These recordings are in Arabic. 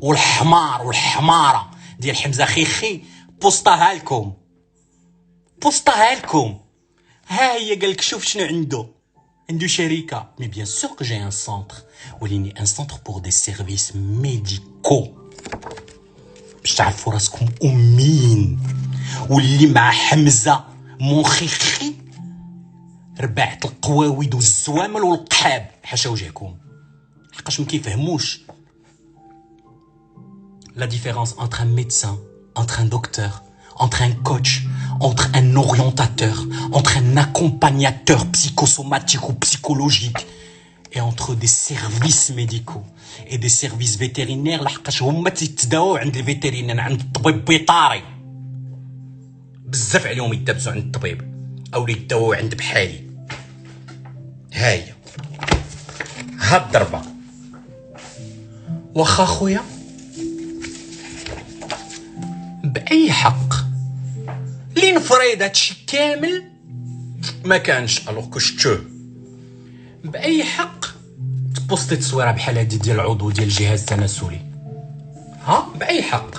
والحمار والحماره ديال حمزه خيخي بوسطاها لكم. ها هي قال لك شوف شنو عنده شركه. مي بيان سور كو جي ان سونتر، وليني ان سونتر بور دي سيرفيس ميديكو باش تعرفوا راسكم امين. واللي مع حمزه مخيخي ربعت القواويد والزوامل والقحاب حاشا وجهكم، حقاش ما كيفهموش la différence entre un médecin, entre un docteur, entre un coach, entre un orientateur, entre un accompagnateur psychosomatique ou psychologique et entre des services médicaux et des services vétérinaires. لحقاش هما تيتداووا عند الفيترينير، عند الطبيب بيطاري. بزاف عليهم يدابسوا عند الطبيب او يداووا عند بحالي. هاهي هاد الضربه واخا خويا باي حق لي نفرض هادشي كامل ما كانش الوغ كو شتوه. باي حق تبوستي تصويره بحال هادي ديال العضو ديال الجهاز التناسلي؟ ها باي حق؟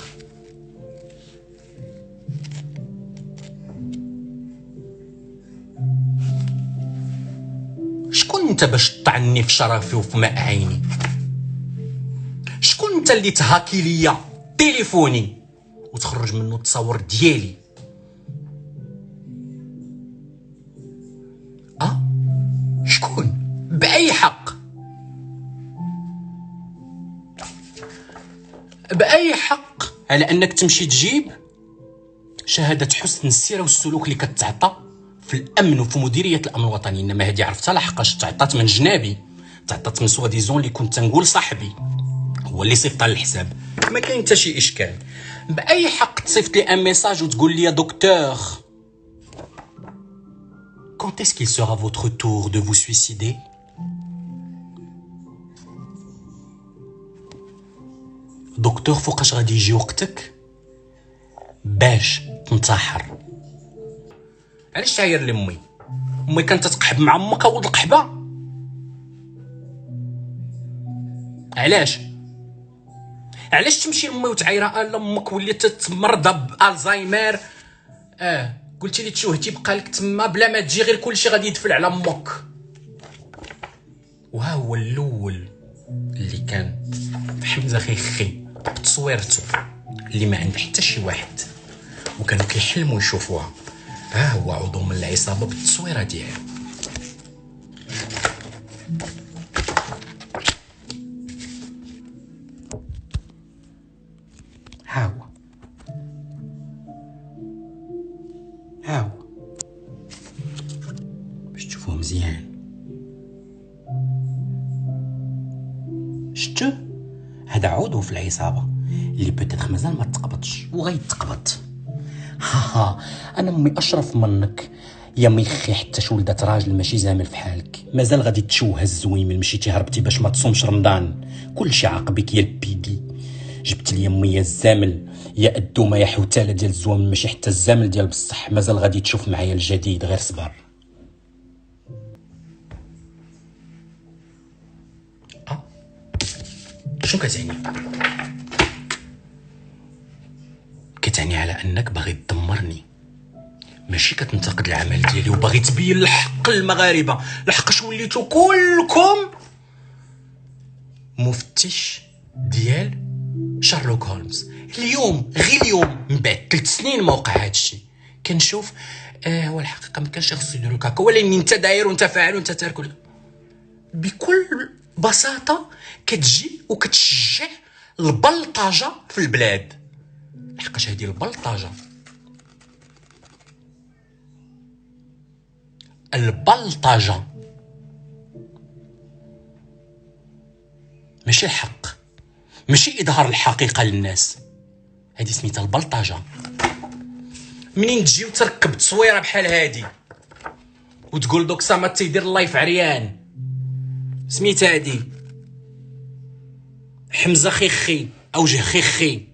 شكون انت باش تطعني في شرفي وفي ماء عيني؟ شكون انت اللي تهاكي ليا تليفوني وتخرج منه التصاور ديالي؟ شكون؟ بأي حق؟ بأي حق على انك تمشي تجيب شهادة حسن السيرة والسلوك اللي كتعطى في الامن وفي مديرية الامن الوطني؟ انما هذه عرفتها لحقاش تعطات من جنابي، تعطات من سواديزون اللي كنت تنقول صاحبي هو اللي صيفط على الحساب، ما كاين حتى شي اشكال. باي حق تصيفط لي ان ميساج وتقول لي يا دكتور quand est-ce qu'il sera votre tour de vous suicider؟ دكتور فوقاش غادي يجي وقتك باش تنتحر؟ علاش تعاير لامي؟ امي كانت تقحب مع امك ولد القحبه؟ علاش تمشي لامي وتعايرها لامك وليت تمرضى بالزايمر؟ قلتي لي تشوهتي بقى لك تما بلا ما تجي، غير كلشي غادي يدفل على امك. وها هو الاول اللي كان في حمزه خيخي بتصويرته اللي ما عند حتى شي واحد وكانوا كيحلموا يشوفوها. ها هو عضو من العصابه بالتصويره ديالو. ها هو باش تشوفوه مزيان. شتو هذا عضو في العصابه اللي بوتيتر مازال ما تقبضش وغيتقبض. انا امي اشرف منك يا ميخي، حتى شولدات راجل ماشي زامل في حالك مازال غادي تشوه الزويمل. مشيتي هربتي باش ما تصومش رمضان، كلشي عاقبك يا البيدي. جبت لي امي يا الزامل يا الدومه يا حوتاله ديال الزوامل، ماشي حتى الزامل ديال بصح. مازال غادي تشوف معايا الجديد، غير صبر. شنو كتعني؟ كتعني على انك باغي تدمرني، ماشي كتنتقد العمل ديالي وباغي تبين الحق للمغاربه، لحقاش وليتو كلكم مفتش ديال شارلوك هولمز. اليوم غير اليوم من بعد 3 سنين ما وقع هادشي كنشوف هو الحقيقه ما كانش خصو يديروا هكا، ولكن انت داير وانت فاعل وانت تارك. بكل بساطه كتجي وكتشجع البلطجه في البلاد، لحقاش هذه البلطجه ماشي الحق، ماشي اظهار الحقيقه للناس، هذه سميتها البلطجه. منين تجي وتركب تصويره بحال هادي وتقول دوك سما تيدير اللايف عريان، سميتها هادي حمزه خيخي او جه خيخي.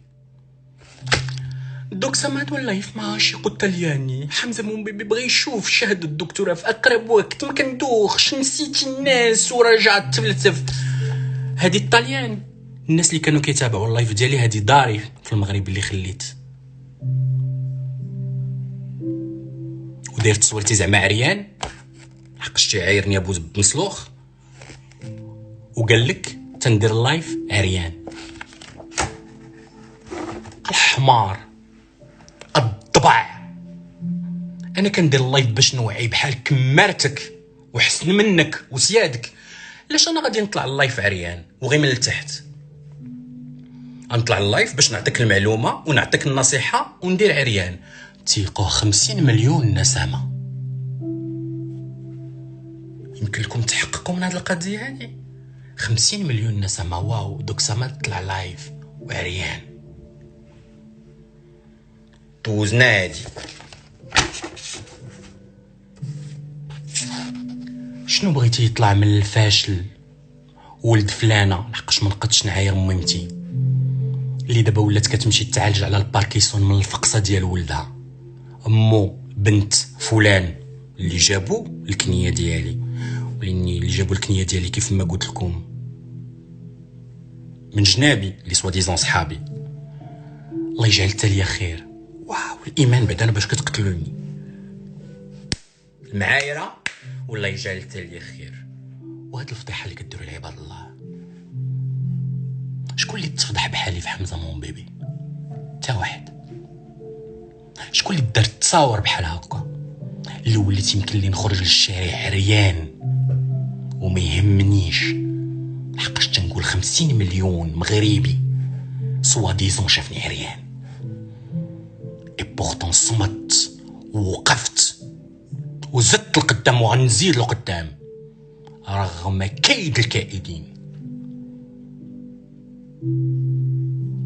دوك سما هادو اللايف ماشي قتلياني. حمزه بيبي بغى يشوف شهاده الدكتوراه في اقرب وقت، ما كندوخش، نسيتي الناس ورجعت تفلسف. هادي الطليان الناس اللي كانوا كيتابعوا اللايف ديالي هادي داري في المغرب اللي خليت، وداير تصويرتي زعما عريان حقاش تيعايرني ابو مسلوخ، وقال لك تندير اللايف عريان. الحمار الضبع، انا كندير اللايف باش نوعي بحال كمارتك وحسن منك وسيادك. علاش انا غادي نطلع اللايف عريان وغير من التحت؟ غنطلع اللايف باش نعطيك المعلومه ونعطيك النصيحه وندير عريان. تيقوا 50 مليون نسمه، يمكن لكم تحققوا من هذه القضيه هذه. 50 مليون نسمه، واو. دوك سما تطلع لايف وعريان، دوزنا هادي. شنو بغيتي يطلع من الفاشل ولد فلانه؟ لحقاش ما نقدش نعاير ميمتي اللي دابا ولات كتمشي تعالج على الباركيسون من الفقصه ديال ولدها. امو بنت فلان اللي جابوا الكنيه ديالي، اللي جابوا الكنيه ديالي كيف ما قلت لكم من جنابي اللي سوا ديزون صحابي. الله يجعل التاليه خير. واو الايمان بعدا انا باش كتقتلوني المعايره، والله يجعل التاليه خير. وهاد الفضيحه اللي كديروا لعباد الله، شكون اللي تفضح بحالي في حمزه مون بيبي؟ تا واحد. شكون اللي دار تصاور بحال هكا اللي وليت يمكن لي نخرج للشارع عريان وما يهمنيش؟ لحقاش تنقول 50 مليون مغربي سوا ديزون شافني عريان، اي بورتون صمت ووقفت وزدت لقدام وغنزيد لقدام رغم كيد الكائدين،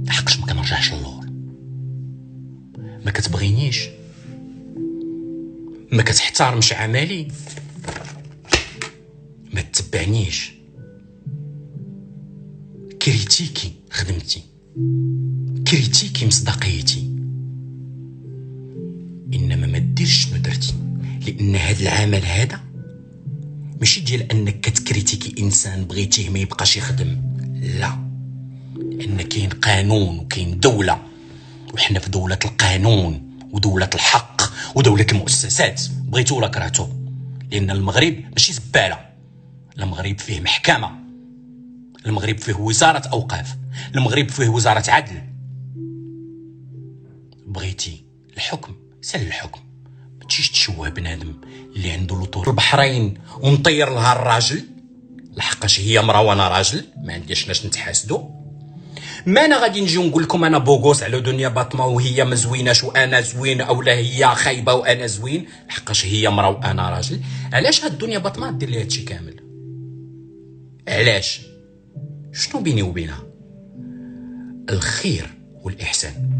لحقاش ما كنرجعش للور. ما كتبغينيش، ما كتحترمش عملي، ما تتبعنيش، كريتيكي خدمتي، كريتيكي مصداقيتي، انما ما ديرش شنو درتي. لان هذا العمل هذا ماشي ديال انك كتكريتيكي انسان بغيتيه ما يبقاش يخدم، لا، لان كاين قانون وكاين دوله، وحنا في دوله القانون ودوله الحق ودوله المؤسسات، بغيتو ولا كرهتو. لان المغرب ماشي زباله، المغرب فيه محكمه، المغرب فيه وزاره اوقاف، المغرب فيه وزاره عدل. بغيتي الحكم سل الحكم، ما تجيش تشوه بنادم اللي عنده لطور البحرين ونطير لها الراجل لحقاش هي مرا وانا راجل، ما عنديش علاش نتحاسدوا. ما انا غادي نجي ونقول لكم انا بوغوس على دنيا باطمه وهي ما زويناش وانا زوين، اولا هي خايبه وانا زوين لحقاش هي مرا وانا راجل. علاش هاد الدنيا باطمه دير لي هادشي كامل؟ علاش؟ شنو بيني وبينها؟ الخير والاحسان.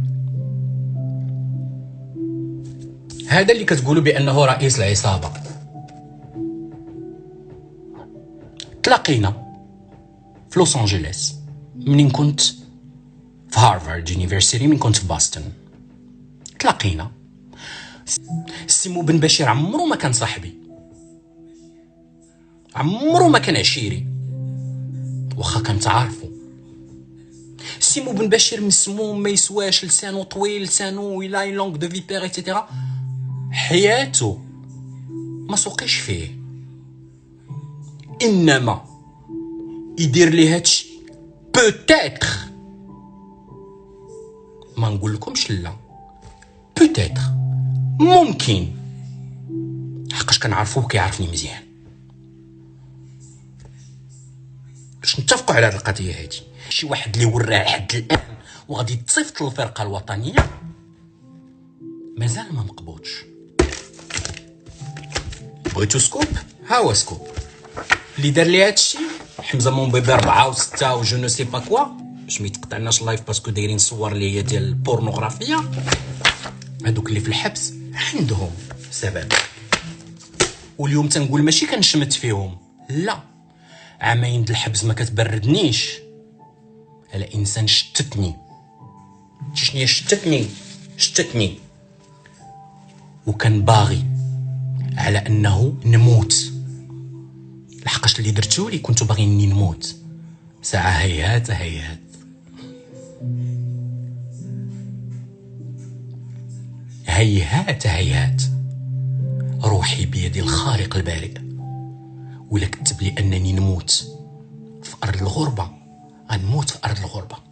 هذا اللي كتقولوا بانه رئيس العصابه. تلاقينا في لوس انجلوس منين كنت في هارفارد يونيفرسيتي، من كنت في باستن. تلاقينا. سمو بن بشير عمرو ما كان صاحبي، عمرو ما كان عشيري، واخا كنت عارفو. سيمو بن بشير مسموم، ما يسواش، لسانو طويل، لسانو إلا اون لونغ دو فيبر ايتترا. حياته ما سوقيش فيه، انما يدير لي هادشي بوتيتر. ما نقول لكمش لا، بوتيتر ممكن، حقاش كنعرفو كيعرفني مزيان. باش نتفقوا على هاد القضيه هادي، شي واحد اللي وراه لحد الان وغادي تصيفط للفرقه الوطنيه مازال ما مقبوضش. بغيتو سكوب؟ ها هو سكوب اللي دار لي هادشي. حمزه مون بيبي 4 و6 و جو نو سي با كوا، باش ما يتقطعناش اللايف باسكو دايرين صور اللي هي ديال البورنوغرافيه. هادوك اللي في الحبس عندهم سبب، واليوم تنقول ماشي كنشمت فيهم، لا، عامين د الحبس ما كتبردنيش على انسان شتتني. شنو شتتني وكان باغي على انه نموت، لحقاش اللي درتو لي كنتو باغيني نموت. ساعه هيهات هيهات هيهات، روحي بيد الخالق البارئ، ولا كتب لي أنني نموت في أرض الغربة، غنموت في أرض الغربة.